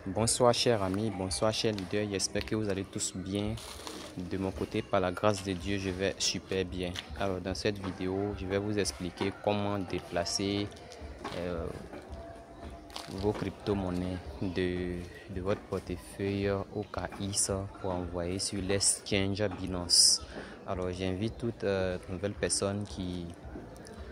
Bonsoir chers amis, bonsoir chers leaders, j'espère que vous allez tous bien. De mon côté, par la grâce de Dieu, je vais super bien. Alors dans cette vidéo, je vais vous expliquer comment déplacer vos crypto-monnaies de votre portefeuille au KIS pour envoyer sur l'exchange Binance. Alors j'invite toute nouvelle personne qui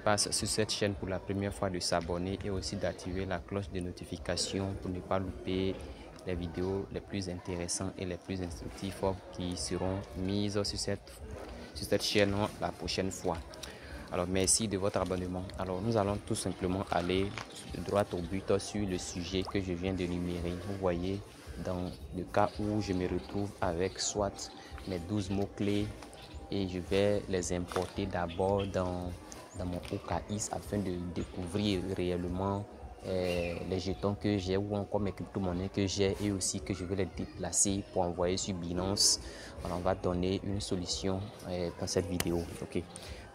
passe sur cette chaîne pour la première fois de s'abonner et aussi d'activer la cloche de notification pour ne pas louper les vidéos les plus intéressantes et les plus instructives qui seront mises sur cette chaîne la prochaine fois. Alors merci de votre abonnement. Alors nous allons tout simplement aller droit au but sur le sujet que je viens d'énumérer. Vous voyez, dans le cas où je me retrouve avec soit mes 12 mots-clés et je vais les importer d'abord dans mon OKX afin de découvrir réellement les jetons que j'ai ou encore mes crypto-monnaies que j'ai et aussi que je vais les déplacer pour envoyer sur Binance. Alors, on va donner une solution dans cette vidéo. Ok.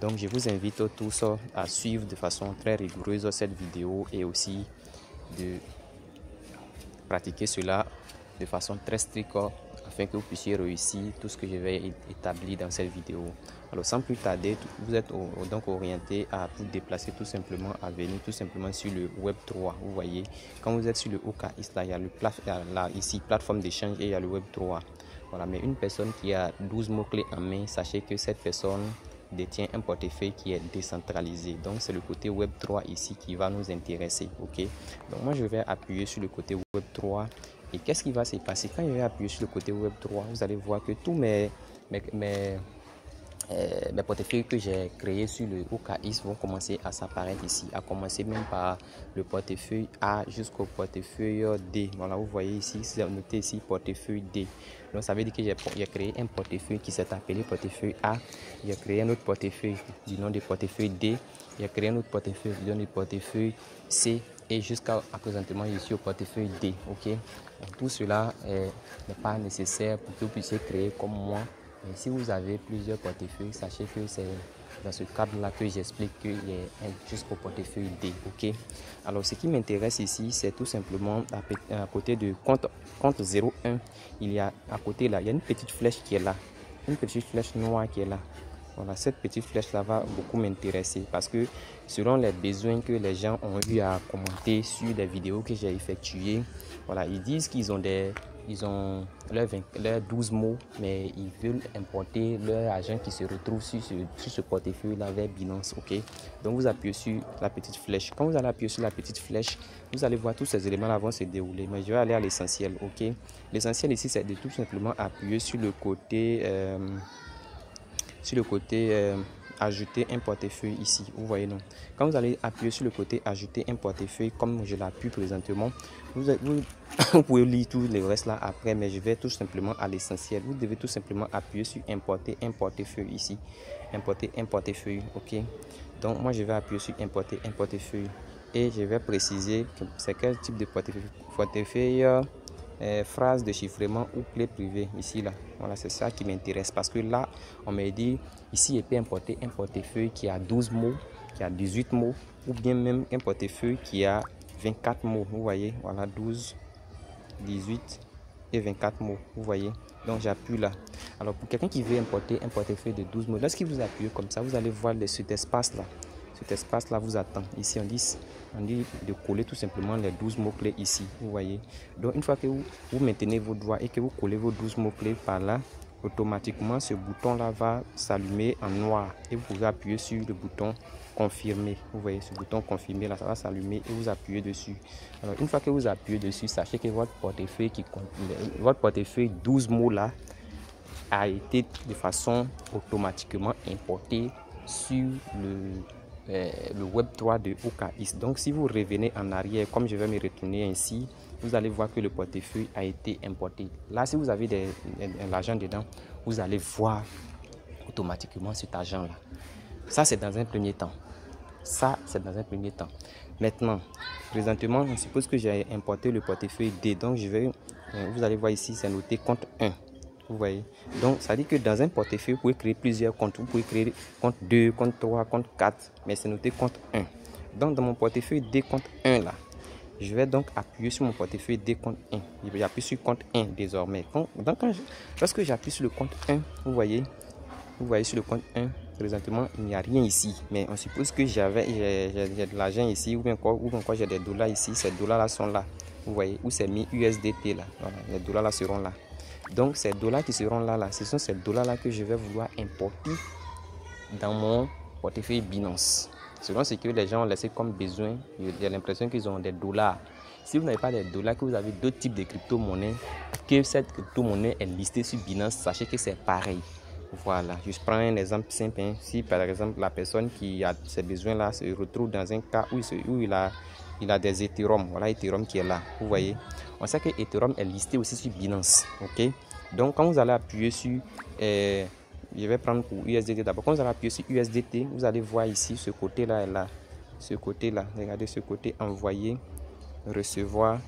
Donc je vous invite tous à suivre de façon très rigoureuse cette vidéo et aussi de pratiquer cela de façon très stricte afin que vous puissiez réussir tout ce que je vais établir dans cette vidéo. Alors sans plus tarder, vous êtes donc orienté à vous déplacer tout simplement, à venir tout simplement sur le Web3. Vous voyez, quand vous êtes sur le OKX, là, il y a ici plateforme d'échange et il y a le Web3. Voilà, mais une personne qui a 12 mots-clés en main, sachez que cette personne détient un portefeuille qui est décentralisé. Donc c'est le côté Web3 ici qui va nous intéresser. Ok, donc moi je vais appuyer sur le côté Web3. Et qu'est-ce qui va se passer quand je vais appuyer sur le côté Web3? Vous allez voir que tous mes portefeuilles que j'ai créés sur le OKX vont commencer à s'apparaître ici, à commencer même par le portefeuille A jusqu'au portefeuille D. Voilà, vous voyez ici, c'est noté ici portefeuille D. Donc ça veut dire que j'ai créé un portefeuille qui s'est appelé portefeuille A, j'ai créé un autre portefeuille du nom de portefeuille D, j'ai créé un autre portefeuille du nom de portefeuille C et jusqu'à présentement je suis au portefeuille D. Ok, donc, tout cela n'est pas nécessaire pour que vous puissiez créer comme moi. Et si vous avez plusieurs portefeuilles, sachez que c'est dans ce cadre-là que j'explique qu'il est jusqu'au portefeuille D. Ok. Alors, ce qui m'intéresse ici, c'est tout simplement à côté de compte 01, il y a à côté là, il y a une petite flèche qui est là, une petite flèche noire qui est là. Voilà, cette petite flèche-là va beaucoup m'intéresser parce que selon les besoins que les gens ont eu à commenter sur les vidéos que j'ai effectuées, voilà, ils disent qu'ils ont leurs 12 mots, mais ils veulent importer leur argent qui se retrouve sur ce portefeuille-là vers Binance. Ok, donc vous appuyez sur la petite flèche. Quand vous allez appuyer sur la petite flèche, vous allez voir tous ces éléments-là vont se dérouler. Mais je vais aller à l'essentiel. Ok, l'essentiel ici, c'est de tout simplement appuyer sur le côté ajouter un portefeuille ici, vous voyez. Donc quand vous allez appuyer sur le côté ajouter un portefeuille comme je l'appuie présentement, vous pouvez lire tout le reste là après, mais je vais tout simplement à l'essentiel. Vous devez tout simplement appuyer sur importer un portefeuille ici, importer un portefeuille. Ok, donc moi je vais appuyer sur importer un portefeuille et je vais préciser que c'est quel type de portefeuille, phrase de chiffrement ou clé privée ici là. Voilà, c'est ça qui m'intéresse parce que là on m'a dit ici il peut importer un portefeuille qui a 12 mots, qui a 18 mots ou bien même un portefeuille qui a 24 mots. Vous voyez, voilà, 12, 18 et 24 mots, vous voyez. Donc j'appuie là. Alors pour quelqu'un qui veut importer un portefeuille de 12 mots, lorsque vous appuyez comme ça, vous allez voir cet espace là. Cet espace là vous attend. Ici on dit de coller tout simplement les 12 mots clés ici, vous voyez. Donc une fois que vous maintenez vos doigts et que vous collez vos 12 mots clés par là, automatiquement ce bouton là va s'allumer en noir et vous pouvez appuyer sur le bouton confirmer. Vous voyez ce bouton confirmer là, ça va s'allumer et vous appuyez dessus. Alors une fois que vous appuyez dessus, sachez que votre portefeuille 12 mots là a été de façon automatiquement importé sur le Web3 de OKX. Donc si vous revenez en arrière, comme je vais me retourner ainsi, vous allez voir que le portefeuille a été importé. Là, si vous avez de l'argent dedans, vous allez voir automatiquement cet argent-là. Ça, c'est dans un premier temps. Maintenant, présentement, on suppose que j'ai importé le portefeuille D. Donc, vous allez voir ici, c'est noté compte 1. Vous voyez, donc ça dit que dans un portefeuille vous pouvez créer plusieurs comptes. Vous pouvez créer compte 2, compte 3, compte 4, mais c'est noté compte 1. Donc dans mon portefeuille D compte 1 là, Je vais donc appuyer sur mon portefeuille des comptes 1. J'appuie sur compte 1 désormais. Lorsque j'appuie sur le compte 1, vous voyez sur le compte 1, présentement, il n'y a rien ici. Mais on suppose que j'ai de l'argent ici, ou bien encore j'ai des dollars ici. Ces dollars-là sont là. Vous voyez, où c'est mis USDT là. Voilà, les dollars-là seront là. Donc, ces dollars qui seront là, ce sont ces dollars-là que je vais vouloir importer dans mon portefeuille Binance. Selon ce que les gens ont laissé comme besoin, j'ai l'impression qu'ils ont des dollars. Si vous n'avez pas des dollars, que vous avez d'autres types de crypto-monnaies, que cette crypto-monnaie est listée sur Binance, sachez que c'est pareil. Voilà, je prends un exemple simple. Si par exemple la personne qui a ces besoins-là se retrouve dans un cas où il a des Ethereum, voilà Ethereum qui est là, vous voyez. On sait que Ethereum est listé aussi sur Binance, ok. Donc quand vous allez appuyer sur, je vais prendre pour USDT d'abord. Quand vous allez appuyer sur USDT, vous allez voir ici ce côté-là et là, ce côté-là. Regardez ce côté, envoyer, recevoir,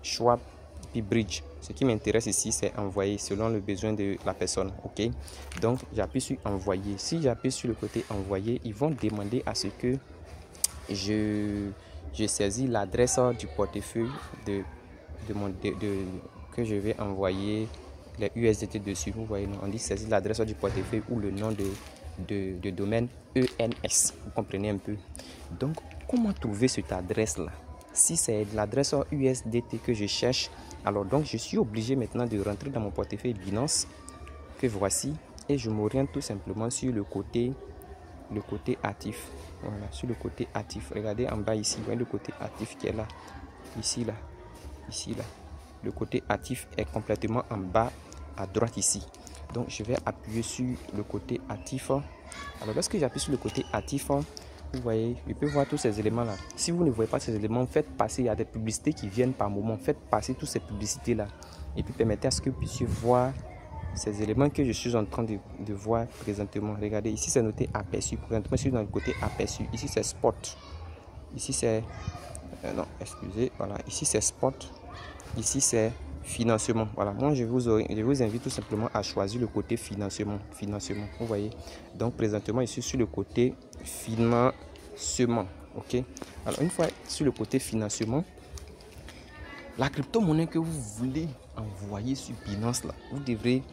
swap, puis bridge. Ce qui m'intéresse ici, c'est envoyer selon le besoin de la personne, ok. Donc j'appuie sur envoyer. Si j'appuie sur le côté envoyer, ils vont demander à ce que je saisis l'adresse du portefeuille que je vais envoyer les USDT dessus. Vous voyez, on dit saisir l'adresse du portefeuille ou le nom de domaine ENS. Vous comprenez un peu. Donc, comment trouver cette adresse-là? Si c'est l'adresse USDT que je cherche, alors donc je suis obligé maintenant de rentrer dans mon portefeuille Binance que voici et je m'oriente tout simplement sur le côté actif. Voilà, sur le côté actif. Regardez en bas ici, vous voyez le côté actif qui est là. Ici, là. Ici, là. Le côté actif est complètement en bas à droite ici. Donc, je vais appuyer sur le côté actif. Alors, lorsque j'appuie sur le côté actif, vous voyez, je peux voir tous ces éléments-là. Si vous ne voyez pas ces éléments, faites passer, il y a des publicités qui viennent par moment. Faites passer toutes ces publicités-là. Et puis, permettez à ce que vous puissiez voir ces éléments que je suis en train de voir présentement. Regardez, ici, c'est noté aperçu. Présentement, je suis dans le côté aperçu. Ici, c'est spot. Ici, c'est... non, excusez. Voilà, ici, c'est spot. Ici, c'est financement. Voilà, moi, je vous invite tout simplement à choisir le côté financement. Vous voyez. Donc, présentement, je suis sur le côté financement. OK. Alors, une fois sur le côté financement, la crypto-monnaie que vous voulez envoyer sur Binance, là, vous devrez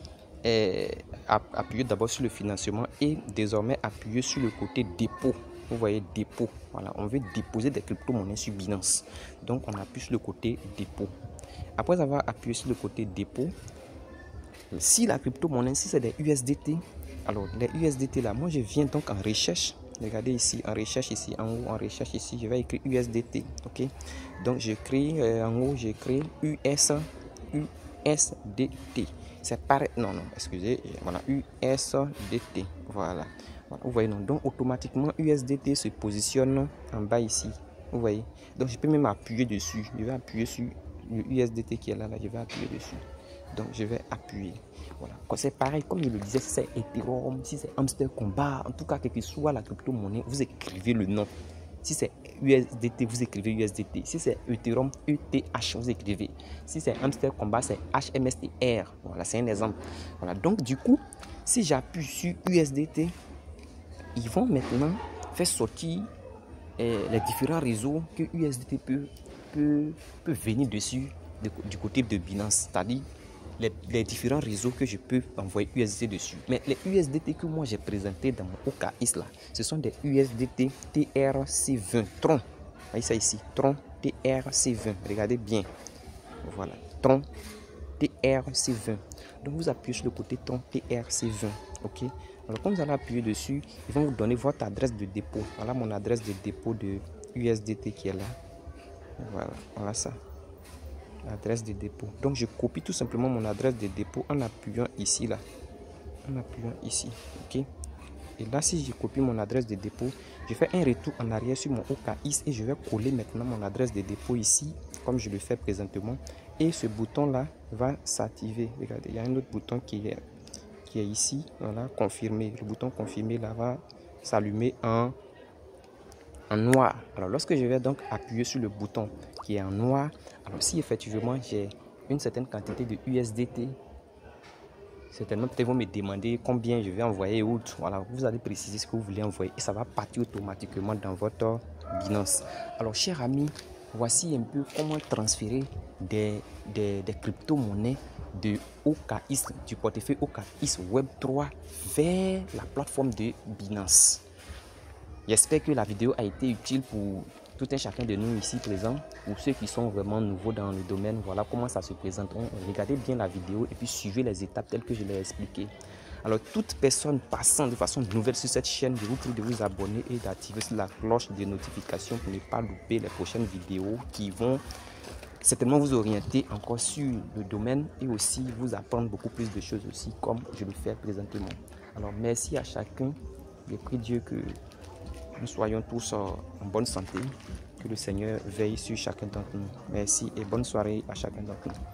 appuyer d'abord sur le financement et désormais appuyer sur le côté dépôt. Vous voyez, dépôt. Voilà, on veut déposer des crypto-monnaies sur Binance. Donc, on appuie sur le côté dépôt. Après avoir appuyé sur le côté dépôt, si la crypto-monnaie, si c'est des USDT, alors les USDT là, moi je viens donc en recherche. Regardez ici, en recherche ici, en haut, en recherche ici, je vais écrire USDT, ok. Donc j'écris en haut, j'écris USDT. C'est pareil, non, excusez, voilà, USDT, voilà. Vous voyez, non, donc automatiquement USDT se positionne en bas ici, vous voyez. Donc je peux même appuyer dessus, je vais appuyer sur le USDT qui est là, je vais appuyer dessus. Donc je vais appuyer. Voilà. C'est pareil, comme je le disais, si c'est Ethereum, si c'est Hamster Combat, en tout cas, quelle que soit la crypto-monnaie, vous écrivez le nom. Si c'est USDT, vous écrivez USDT. Si c'est Ethereum, ETH, vous écrivez. Si c'est Hamster Combat, c'est HMSTR. Voilà, c'est un exemple. Voilà. Donc du coup, si j'appuie sur USDT, ils vont maintenant faire sortir les différents réseaux que USDT peut venir dessus du côté de Binance, c'est-à-dire les différents réseaux que je peux envoyer USDT dessus. Mais les USDT que moi j'ai présenté dans mon OKX là, ce sont des USDT TRC20 Tron. Voyez ça ici, Tron TRC20. Regardez bien. Voilà, Tron TRC20. Donc vous appuyez sur le côté Tron TRC20. Ok. Alors quand vous allez appuyer dessus, ils vont vous donner votre adresse de dépôt. Voilà mon adresse de dépôt de USDT qui est là. Voilà ça. Adresse de dépôt. Donc je copie tout simplement mon adresse de dépôt en appuyant ici là. En appuyant ici. Ok. Et là, si je copie mon adresse de dépôt, je fais un retour en arrière sur mon OKX et je vais coller maintenant mon adresse de dépôt ici, comme je le fais présentement. Et ce bouton là va s'activer. Regardez, il y a un autre bouton qui est ici. Voilà, confirmer. Le bouton confirmer là va s'allumer en noir. Alors lorsque je vais donc appuyer sur le bouton qui est en noir, alors si effectivement j'ai une certaine quantité de USDT, certainement peut-être vont me demander combien je vais envoyer ou voilà, vous allez préciser ce que vous voulez envoyer et ça va partir automatiquement dans votre Binance. Alors chers amis, voici un peu comment transférer des crypto-monnaies de OKX, du portefeuille OKX Web3 vers la plateforme de Binance. J'espère que la vidéo a été utile pour tout un chacun de nous ici présents. Pour ceux qui sont vraiment nouveaux dans le domaine, voilà comment ça se présente. Regardez bien la vidéo et puis suivez les étapes telles que je l'ai expliqué. Alors, toute personne passant de façon nouvelle sur cette chaîne, je vous prie de vous abonner et d'activer la cloche de notification pour ne pas louper les prochaines vidéos qui vont certainement vous orienter encore sur le domaine et aussi vous apprendre beaucoup plus de choses aussi, comme je le fais présentement. Alors, merci à chacun. Je prie Dieu que nous soyons tous en bonne santé, que le Seigneur veille sur chacun d'entre nous. Merci et bonne soirée à chacun d'entre nous.